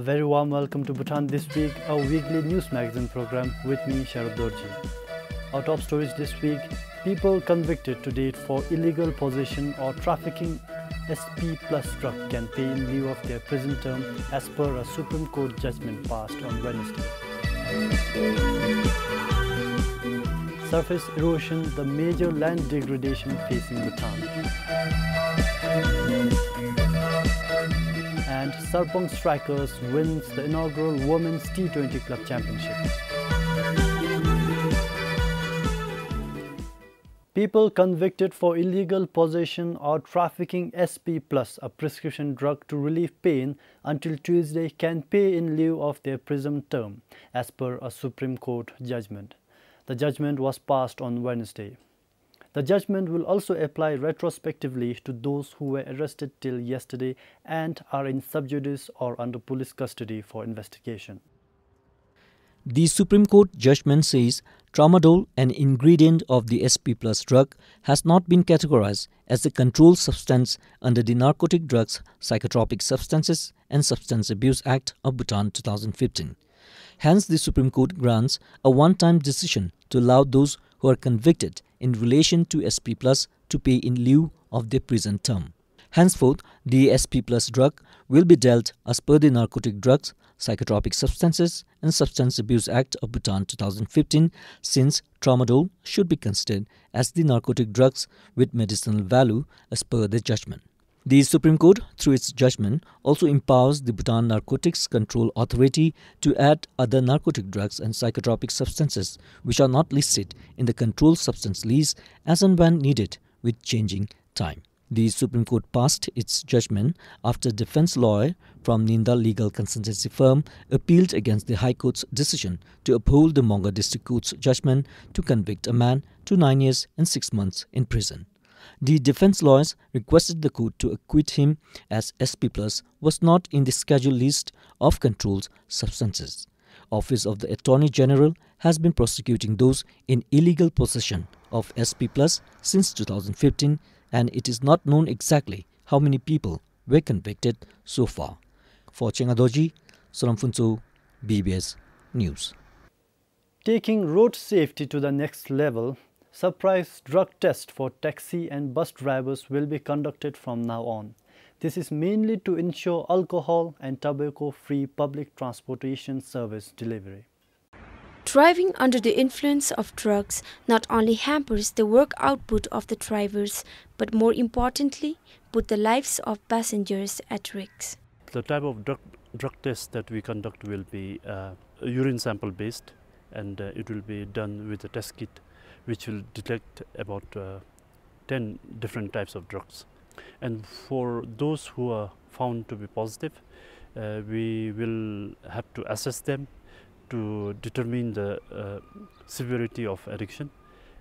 A very warm welcome to Bhutan This Week, our weekly news magazine program with me, Sharad Dorji. Our top stories this week: people convicted to date for illegal possession or trafficking SP plus drug can pay in lieu of their prison term as per a Supreme Court judgment passed on Wednesday. Surface erosion, the major land degradation facing Bhutan. And Sarpong Strikers wins the inaugural Women's T20 Club Championship. People convicted for illegal possession or trafficking SP plus, a prescription drug to relieve pain, until Tuesday can pay in lieu of their prison term, as per a Supreme Court judgment. The judgment was passed on Wednesday. The judgment will also apply retrospectively to those who were arrested till yesterday and are in sub judice or under police custody for investigation. The Supreme Court judgment says tramadol, an ingredient of the SP plus drug, has not been categorized as a controlled substance under the Narcotic Drugs, Psychotropic Substances and Substance Abuse Act of Bhutan 2015. Hence, the Supreme Court grants a one-time decision to allow those who are convicted in relation to SP plus to pay in lieu of their prison term. Henceforth, the SP plus drug will be dealt as per the Narcotic Drugs, Psychotropic Substances and Substance Abuse Act of Bhutan 2015, since tramadol should be considered as the narcotic drugs with medicinal value as per the judgment. The Supreme Court, through its judgment, also empowers the Bhutan Narcotics Control Authority to add other narcotic drugs and psychotropic substances which are not listed in the controlled substance list as and when needed with changing time. The Supreme Court passed its judgment after a defense lawyer from Ninda legal consultancy firm appealed against the High Court's decision to uphold the Monga District Court's judgment to convict a man to 9 years and 6 months in prison. The defense lawyers requested the court to acquit him as SP plus was not in the scheduled list of controlled substances. Office of the Attorney General has been prosecuting those in illegal possession of SP plus since 2015, and it is not known exactly how many people were convicted so far. For Chengadoji, Soramfunso, BBS News. Taking road safety to the next level, surprise drug tests for taxi and bus drivers will be conducted from now on. This is mainly to ensure alcohol and tobacco-free public transportation service delivery. Driving under the influence of drugs not only hampers the work output of the drivers, but more importantly, put the lives of passengers at risk. The type of drug test that we conduct will be urine sample based, and it will be done with a test kit which will detect about 10 different types of drugs. And for those who are found to be positive, we will have to assess them to determine the severity of addiction,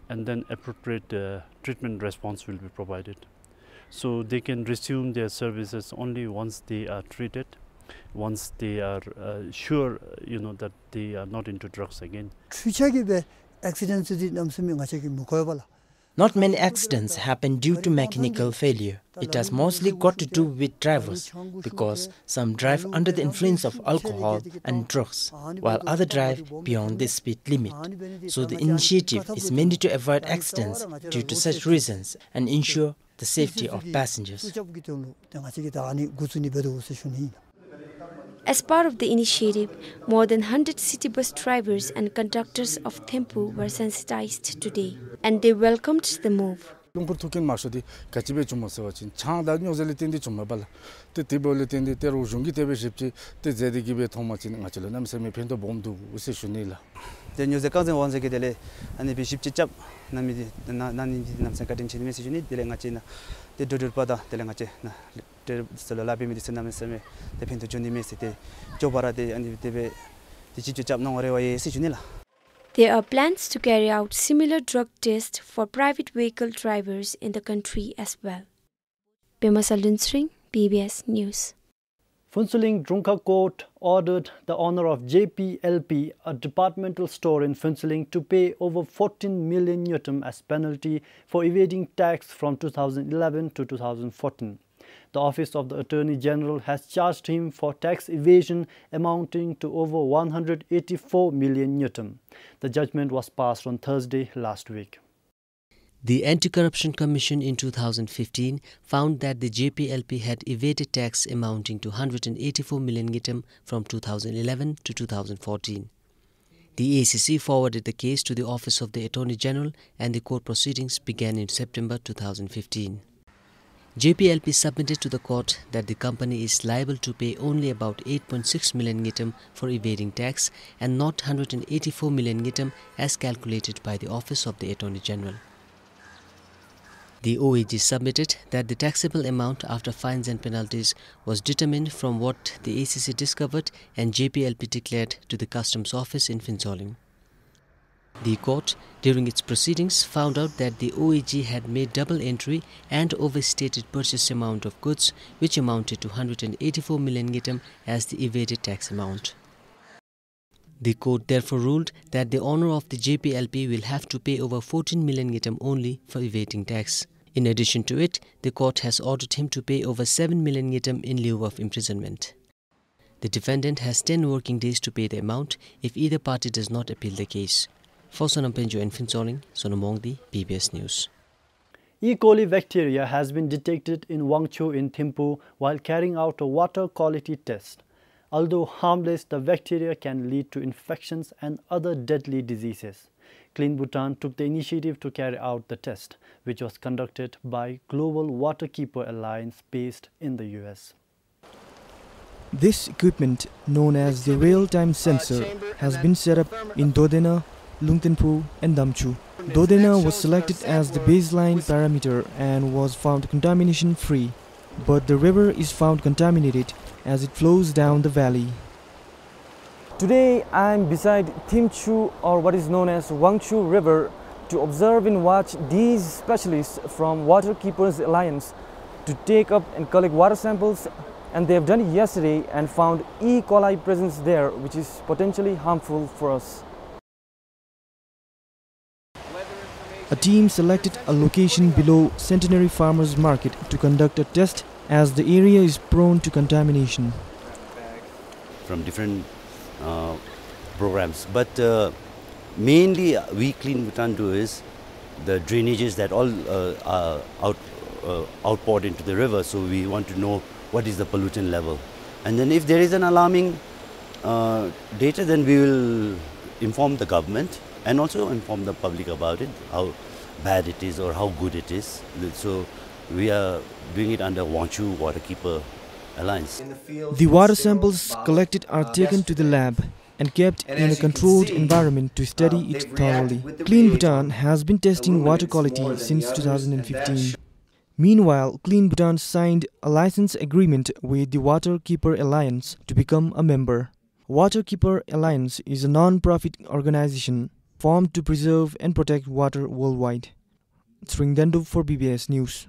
and then appropriate treatment response will be provided. So they can resume their services only once they are treated, once they are sure that they are not into drugs again. Not many accidents happen due to mechanical failure. It has mostly got to do with drivers, because some drive under the influence of alcohol and drugs, while others drive beyond the speed limit. So the initiative is mainly to avoid accidents due to such reasons and ensure the safety of passengers. As part of the initiative, more than 100 city bus drivers and conductors of Thimphu were sensitized today, and they welcomed the move. There are plans to carry out similar drug tests for private vehicle drivers in the country as well. Pema Saldunsring, PBS News. Phuentsholing Drungkha Court ordered the owner of Jppp, a departmental store in Phuentsholing, to pay over 14 million yutam as penalty for evading tax from 2011 to 2014. The Office of the Attorney General has charged him for tax evasion amounting to over 184 million Newton. The judgment was passed on Thursday last week. The Anti-Corruption Commission in 2015 found that the JPLP had evaded tax amounting to 184 million Newton from 2011 to 2014. The ACC forwarded the case to the Office of the Attorney General and the court proceedings began in September 2015. JPLP submitted to the court that the company is liable to pay only about 8.6 million Newton for evading tax and not 184 million Newton as calculated by the Office of the Attorney General. The OAG submitted that the taxable amount after fines and penalties was determined from what the ACC discovered and JPLP declared to the Customs Office in Finsoling. The court, during its proceedings, found out that the OAG had made double entry and overstated purchase amount of goods, which amounted to 184 million Newton as the evaded tax amount. The court therefore ruled that the owner of the JPLP will have to pay over 14 million Newton only for evading tax. In addition to it, the court has ordered him to pay over 7 million Newton in lieu of imprisonment. The defendant has 10 working days to pay the amount if either party does not appeal the case. For Sonam Penjo and Finsoling, Sonomongdi, PBS News. E. coli bacteria has been detected in Wangchu in Thimphu while carrying out a water quality test. Although harmless, the bacteria can lead to infections and other deadly diseases. Clean Bhutan took the initiative to carry out the test, which was conducted by Global Waterkeeper Alliance based in the US. This equipment, known as the real-time sensor, has been set up in Dodena, Lungtenpu and Damchu. Dodena was selected as the baseline parameter and was found contamination-free, but the river is found contaminated as it flows down the valley. Today I am beside Thimphu, or what is known as Wangchu River, to observe and watch these specialists from Waterkeepers Alliance to take up and collect water samples, and they have done it yesterday and found E. coli presence there, which is potentially harmful for us. A team selected a location below Centenary Farmers Market to conduct a test as the area is prone to contamination. From different programs, but mainly we Clean Bhutan do is the drainages that all are outpoured into the river, so we want to know what is the pollutant level, and then if there is an alarming data, then we will inform the government and also inform the public about it, how bad it is or how good it is. So we are doing it under Wangchu Waterkeeper Alliance. The water samples collected are taken to the lab and kept in a controlled environment to study it thoroughly. Clean Bhutan has been testing water quality since 2015. Meanwhile, Clean Bhutan signed a license agreement with the Waterkeeper Alliance to become a member. Waterkeeper Alliance is a non-profit organization formed to preserve and protect water worldwide. Sringdandu for PBS News.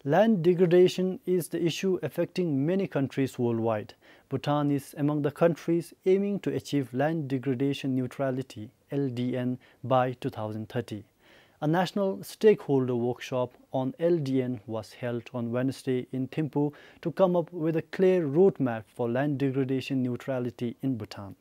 Land degradation is the issue affecting many countries worldwide. Bhutan is among the countries aiming to achieve land degradation neutrality (LDN) by 2030. A national stakeholder workshop on LDN was held on Wednesday in Thimphu to come up with a clear roadmap for land degradation neutrality in Bhutan.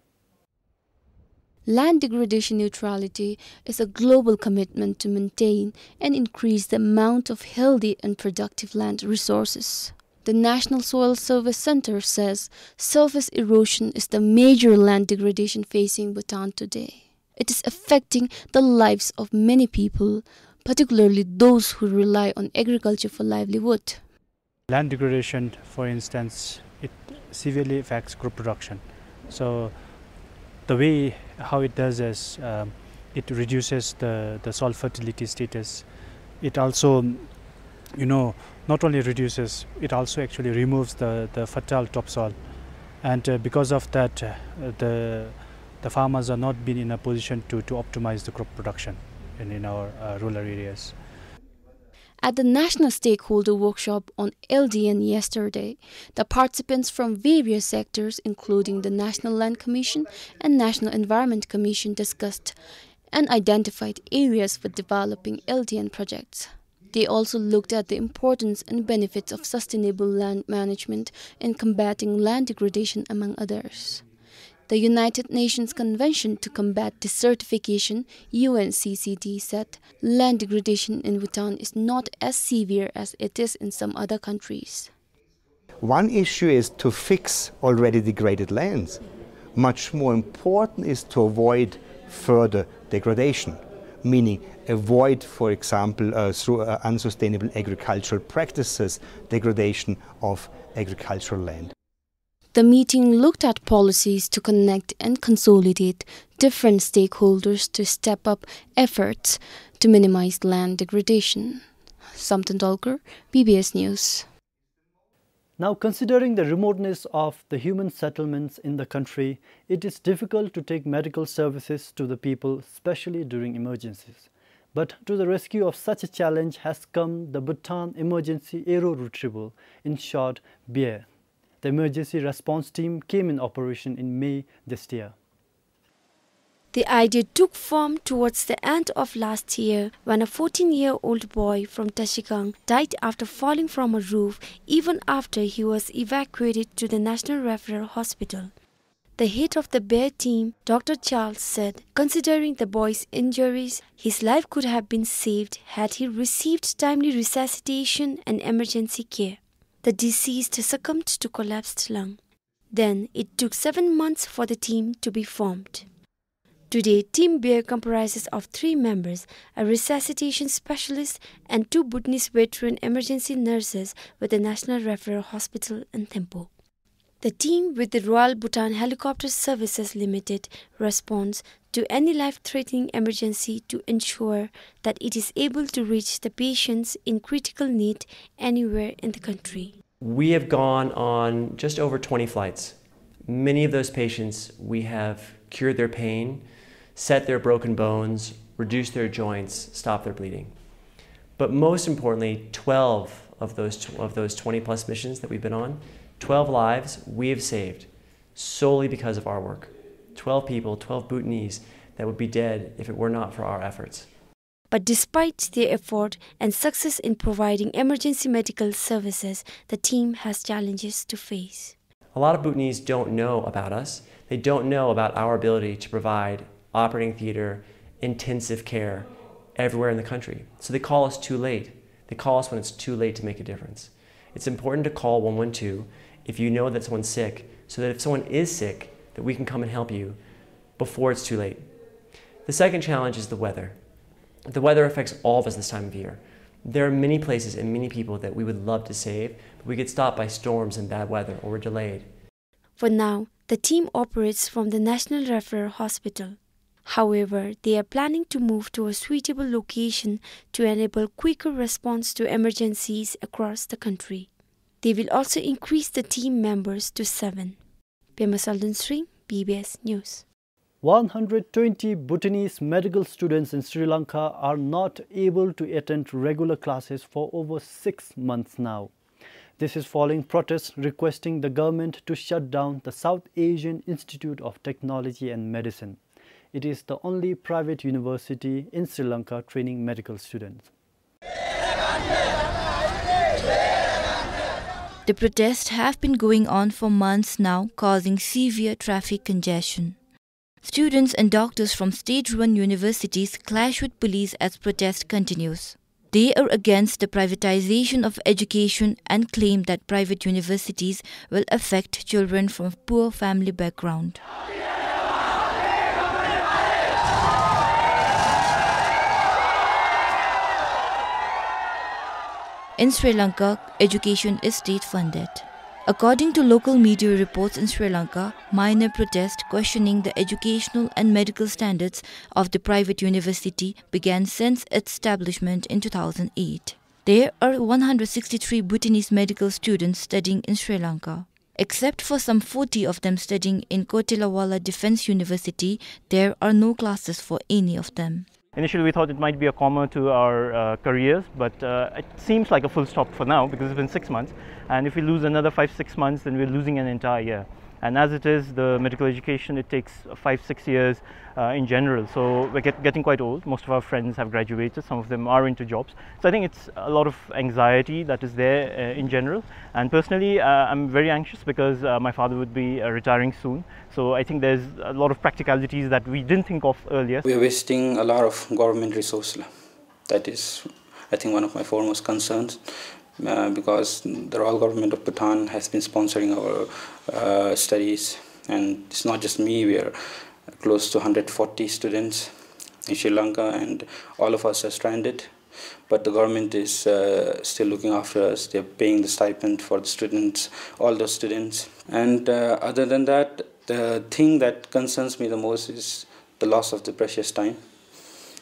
Land degradation neutrality is a global commitment to maintain and increase the amount of healthy and productive land resources. The National Soil Service Center says surface erosion is the major land degradation facing Bhutan today. It is affecting the lives of many people, particularly those who rely on agriculture for livelihood. Land degradation, for instance, it severely affects crop production. So the way how it does is it reduces the soil fertility status. It also, not only reduces, it also actually removes the fertile topsoil, and because of that, the farmers are not being in a position to optimize the crop production in our rural areas. At the National Stakeholder Workshop on LDN yesterday, the participants from various sectors, including the National Land Commission and National Environment Commission, discussed and identified areas for developing LDN projects. They also looked at the importance and benefits of sustainable land management in combating land degradation, among others. The United Nations Convention to Combat Desertification, UNCCD, said land degradation in Bhutan is not as severe as it is in some other countries. One issue is to fix already degraded lands. Much more important is to avoid further degradation, meaning avoid, for example, through unsustainable agricultural practices, degradation of agricultural land. The meeting looked at policies to connect and consolidate different stakeholders to step up efforts to minimize land degradation. Samtan Dolkar, PBS News. Now, considering the remoteness of the human settlements in the country, it is difficult to take medical services to the people, especially during emergencies. But to the rescue of such a challenge has come the Bhutan Emergency Aero Retrieval, in short, BARE. The emergency response team came in operation in May this year. The idea took form towards the end of last year when a 14-year-old boy from Tashigang died after falling from a roof even after he was evacuated to the National Referral Hospital. The head of the BARE team, Dr. Charles, said, considering the boy's injuries, his life could have been saved had he received timely resuscitation and emergency care. The deceased succumbed to collapsed lung. Then it took 7 months for the team to be formed. Today, Team BARE comprises of 3 members, a resuscitation specialist and 2 Bhutanese veteran emergency nurses with the National Referral Hospital in Thimphu. The team with the Royal Bhutan Helicopter Services Limited responds to any life-threatening emergency to ensure that it is able to reach the patients in critical need anywhere in the country. We have gone on just over 20 flights. Many of those patients, we have cured their pain, set their broken bones, reduced their joints, stopped their bleeding. But most importantly, 12 of those 20 plus missions that we've been on, 12 lives we have saved solely because of our work. 12 people, 12 Bhutanese that would be dead if it were not for our efforts. But despite their effort and success in providing emergency medical services, the team has challenges to face. A lot of Bhutanese don't know about us. They don't know about our ability to provide operating theater, intensive care everywhere in the country. So they call us too late. They call us when it's too late to make a difference. It's important to call 112 if you know that someone's sick, so that if someone is sick, that we can come and help you before it's too late. The second challenge is the weather. The weather affects all of us this time of year. There are many places and many people that we would love to save, but we get stopped by storms and bad weather, or we're delayed. For now, the team operates from the National Referral Hospital. However, they are planning to move to a suitable location to enable quicker response to emergencies across the country. They will also increase the team members to 7. Pema Saldansri, PBS News. 120 Bhutanese medical students in Sri Lanka are not able to attend regular classes for over 6 months now. This is following protests requesting the government to shut down the South Asian Institute of Technology and Medicine. It is the only private university in Sri Lanka training medical students. The protests have been going on for months now, causing severe traffic congestion. Students and doctors from state-run universities clash with police as protest continues. They are against the privatization of education and claim that private universities will affect children from poor family background. In Sri Lanka, education is state-funded. According to local media reports in Sri Lanka, minor protests questioning the educational and medical standards of the private university began since its establishment in 2008. There are 163 Bhutanese medical students studying in Sri Lanka. Except for some 40 of them studying in Kotilawala Defence University, there are no classes for any of them. Initially we thought it might be a comma to our careers, but it seems like a full stop for now because it's been 6 months, and if we lose another 5-6 months then we're losing an entire year. and as it is, the medical education, it takes 5-6 years in general, so we're getting quite old. Most of our friends have graduated, some of them are into jobs, so I think it's a lot of anxiety that is there in general. And personally, I'm very anxious because my father would be retiring soon, so I think there's a lot of practicalities that we didn't think of earlier. We are wasting a lot of government resources. That is, I think, one of my foremost concerns, because the Royal Government of Bhutan has been sponsoring our studies, and it's not just me. We are close to 140 students in Sri Lanka, and all of us are stranded, but the government is still looking after us. They're paying the stipend for the students, all those students. And other than that, the thing that concerns me the most is the loss of the precious time.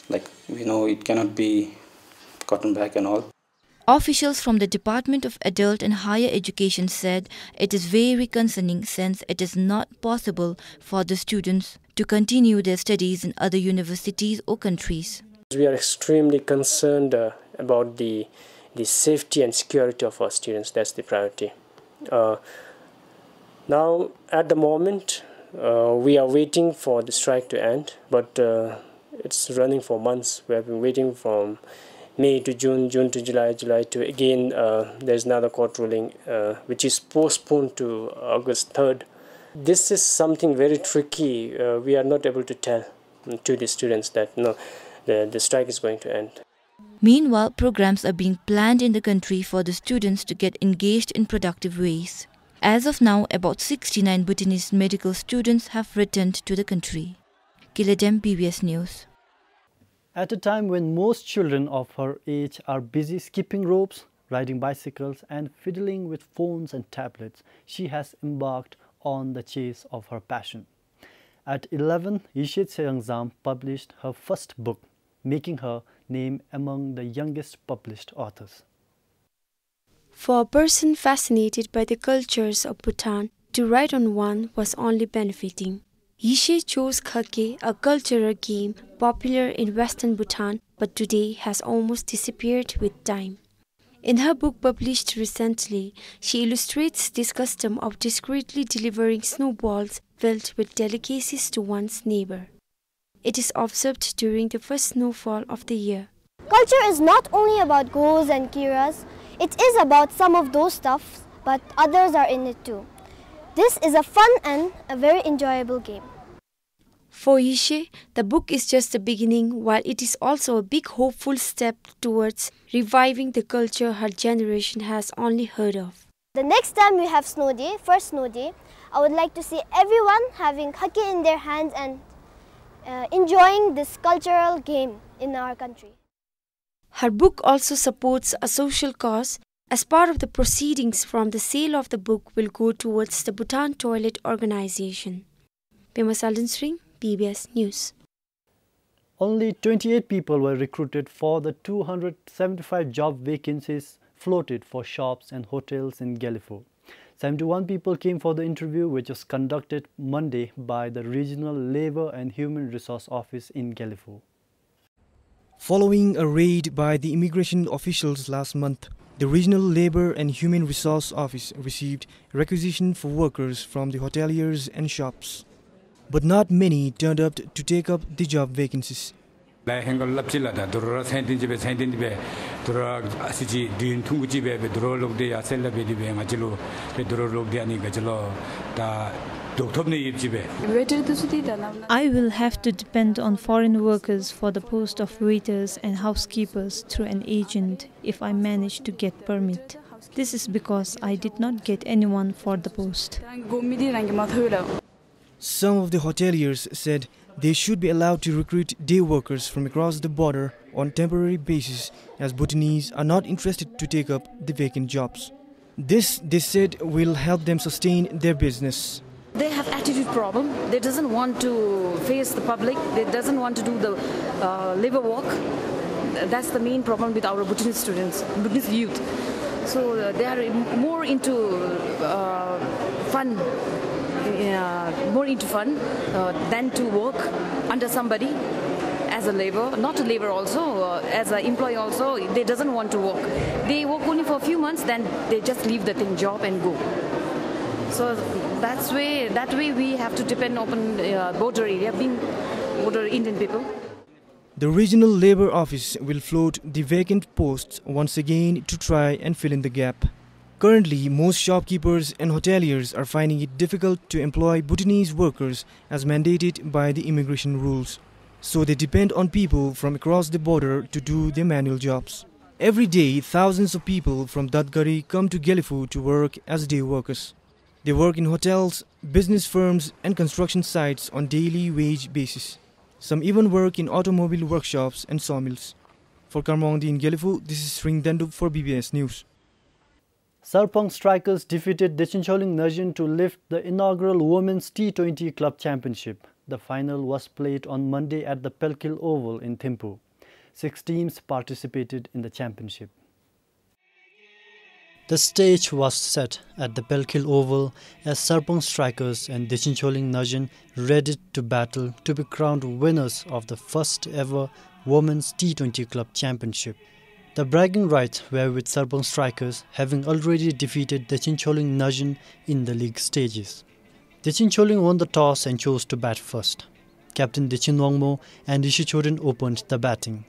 Like, we know it cannot be gotten back and all. Officials from the Department of Adult and Higher Education said it is very concerning since it is not possible for the students to continue their studies in other universities or countries. We are extremely concerned about the safety and security of our students. That's the priority. Now, at the moment, we are waiting for the strike to end, but it's running for months. We have been waiting from May to June, June to July, July to again, there's another court ruling which is postponed to August 3rd. This is something very tricky. We are not able to tell to the students that no, the strike is going to end. Meanwhile, programs are being planned in the country for the students to get engaged in productive ways. As of now, about 69 Bhutanese medical students have returned to the country. Gelephu, PBS News. At a time when most children of her age are busy skipping ropes, riding bicycles and fiddling with phones and tablets, she has embarked on the chase of her passion. At 11, Yishe Tseyangzam published her first book, making her name among the youngest published authors. For a person fascinated by the cultures of Bhutan, to write on one was only benefiting. Yishe chose khake, a cultural game popular in western Bhutan, but today has almost disappeared with time. In her book published recently, she illustrates this custom of discreetly delivering snowballs filled with delicacies to one's neighbor. It is observed during the first snowfall of the year. Culture is not only about ghos and kiras, it is about some of those stuffs, but others are in it too. This is a fun and a very enjoyable game. For Yishe, the book is just the beginning, while it is also a big hopeful step towards reviving the culture her generation has only heard of. The next time we have snow day, first snow day, I would like to see everyone having khake in their hands and enjoying this cultural game in our country. Her book also supports a social cause. As part of the proceedings from the sale of the book will go towards the Bhutan Toilet Organization. Pema Saldinsring, PBS News. Only 28 people were recruited for the 275 job vacancies floated for shops and hotels in Gelephu. 71 people came for the interview, which was conducted Monday by the Regional Labour and Human Resource Office in Gelephu. Following a raid by the immigration officials last month, the Regional Labour and Human Resource Office received requisition for workers from the hoteliers and shops. But not many turned up to take up the job vacancies. I will have to depend on foreign workers for the post of waiters and housekeepers through an agent if I manage to get permit. This is because I did not get anyone for the post. Some of the hoteliers said they should be allowed to recruit day workers from across the border on temporary basis, as Bhutanese are not interested to take up the vacant jobs. This, they said, will help them sustain their business. They have attitude problem. They doesn't want to face the public. They doesn't want to do the labor work. That's the main problem with our Bhutanese students, Bhutanese youth. So they are more into fun. Than to work under somebody as a labor, not a labor also, as an employee also. They doesn't want to work. They work only for a few months, then they just leave the job and go. So that way we have to depend on border area, being border Indian people. The regional labour office will float the vacant posts once again to try and fill in the gap. Currently, most shopkeepers and hoteliers are finding it difficult to employ Bhutanese workers as mandated by the immigration rules. So they depend on people from across the border to do their manual jobs. Every day, thousands of people from Datgari come to Gelephu to work as day workers. They work in hotels, business firms and construction sites on daily wage basis. Some even work in automobile workshops and sawmills. For Karmongdi in Gelephu, this is Sring Dandu for BBS News. Serpong Strikers defeated Dechincholing Najin to lift the inaugural Women's T20 Club Championship. The final was played on Monday at the Pelkil Oval in Thimphu. 6 teams participated in the championship. The stage was set at the Pelkil Oval as Serpong Strikers and Dechincholing Najin readied to battle to be crowned winners of the first ever Women's T20 Club Championship. The bragging rights were with Serpong Strikers, having already defeated Dechincholing Najin in the league stages. Dechincholing won the toss and chose to bat first. Captain Dechin Wangmo and Rishichorin opened the batting.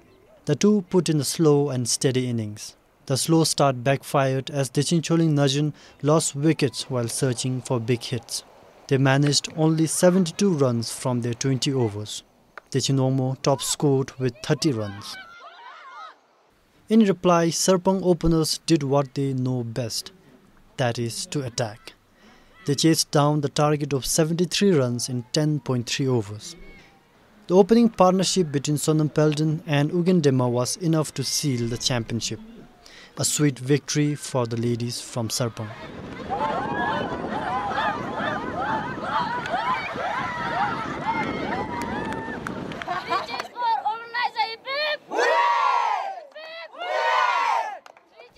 The two put in a slow and steady innings. The slow start backfired as Dechincholing Najin lost wickets while searching for big hits. They managed only 72 runs from their 20 overs. Dechin Wangmo top scored with 30 runs. In reply, Serpong openers did what they know best, that is to attack. They chased down the target of 73 runs in 10.3 overs. The opening partnership between Sonam Pelden and Ugendema was enough to seal the championship. A sweet victory for the ladies from Serpong.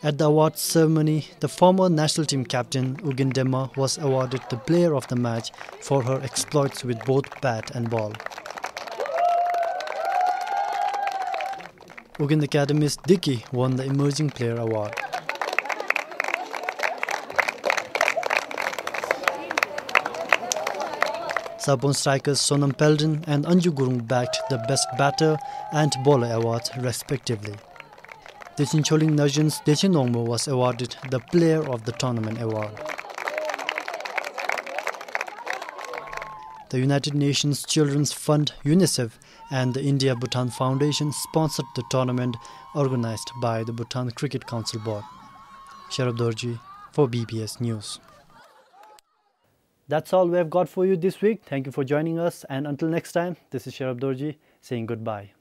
At the awards ceremony, the former national team captain Ugendema was awarded the player of the match for her exploits with both bat and ball. Ugin Academist Dicky won the Emerging Player Award. Serpong Strikers Sonam Pelden and Anju Gurung bagged the Best Batter and Bowler awards respectively. Dechincholing Najin's Dechin Wangmo was awarded the Player of the Tournament award. The United Nations Children's Fund UNICEF and the India-Bhutan Foundation sponsored the tournament organized by the Bhutan Cricket Council Board. Sharab Dorji for BBS News. That's all we have got for you this week. Thank you for joining us, and until next time, this is Sharab Dorji saying goodbye.